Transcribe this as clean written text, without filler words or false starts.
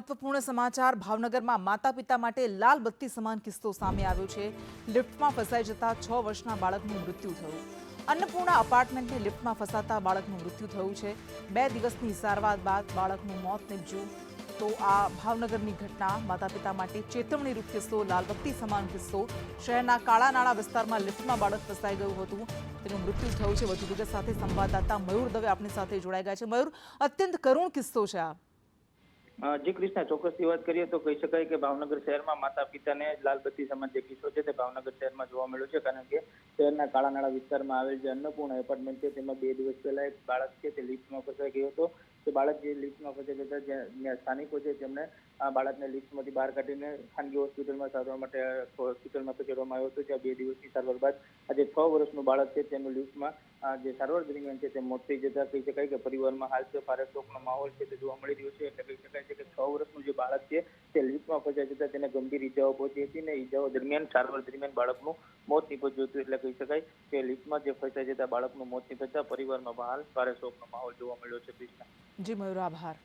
મહત્વપૂર્ણ સમાચાર ભાવનગરમાં માતા પિતા માટે લાલ બત્તી સમાન કિસ્સો સામે આવ્યો છે। લિફ્ટમાં ફસાઈ જતા 6 વર્ષના બાળકનું મૃત્યુ થયું। અન્નપૂર્ણા અપાર્ટમેન્ટની લિફ્ટમાં ફસાતા બાળકનું મૃત્યુ થયું છે। 2 દિવસની સારવાર બાદ બાળકનું મોત નીપજ્યું। તો આ ભાવનગરની ઘટના માતા પિતા માટે ચેતવણીરૂપ કિસ્સો, લાલ બત્તી સમાન કિસ્સો। શહેરના કાળાનાળા વિસ્તારમાં લિફ્ટમાં બાળક ફસાઈ ગયું હતું, તેનું મૃત્યુ થયું છે। વધુ વિગત સાથે સંવાદદાતા મયુર દવે આપણી સાથે જોડાઈ ગયા છે। મયુર, અત્યંત કરુણ કિસ્સો છે આ। જી કૃષ્ણા, ચોક્કસથી વાત કરીએ તો કહી શકાય કે ભાવનગર શહેરમાં માતા પિતાને લાલ બત્તી સમાન જે કિસ્સો છે તે ભાવનગર શહેરમાં જોવા મળ્યો છે। કારણ કે શહેરના કાળાનાળા વિસ્તારમાં આવેલ જે અન્નપૂર્ણા એપાર્ટમેન્ટ છે તેમાં 2 દિવસ પહેલા એક બાળક છે તે લિફ્ટમાં ફસાઈ ગયો હતો। તે બાળક જે લિફ્ટમાં ફસાઈ જતા જ્યાં સ્થાનિકો છે તેમણે આ બાળકને લિફ્ટમાંથી બહાર કાઢીને ખાનગી હોસ્પિટલમાં સારવાર માટે હોસ્પિટલમાં ખસેડવામાં આવ્યો હતો। જ્યાં 2 દિવસની સારવાર બાદ આજે 6 વર્ષનું બાળક છે તેનું લિફ્ટમાં જે સારવાર દરમિયાન છે તે મોત થઈ જતા કહી શકાય કે પરિવારમાં હાલ તો ભારે શોકનો માહોલ છે તે જોવા મળી રહ્યો છે। એટલે કહી શકાય છે કે 6 વર્ષનું જે બાળક છે તે લિફ્ટમાં ફસાઈ જતા તેને ગંભીર ઈજાઓ પહોંચી હતી ને ઈજાઓ દરમિયાન સારવાર દરમિયાન બાળકનું મોત નીપજ્યું હતું। એટલે કહી શકાય કે લિફ્ટમાં જે ફસાઈ જતા બાળકનું મોત નીપજતા પરિવારમાં હાલ ભારે શોકનો માહોલ જોવા મળ્યો છે। જી મયુર, આભાર।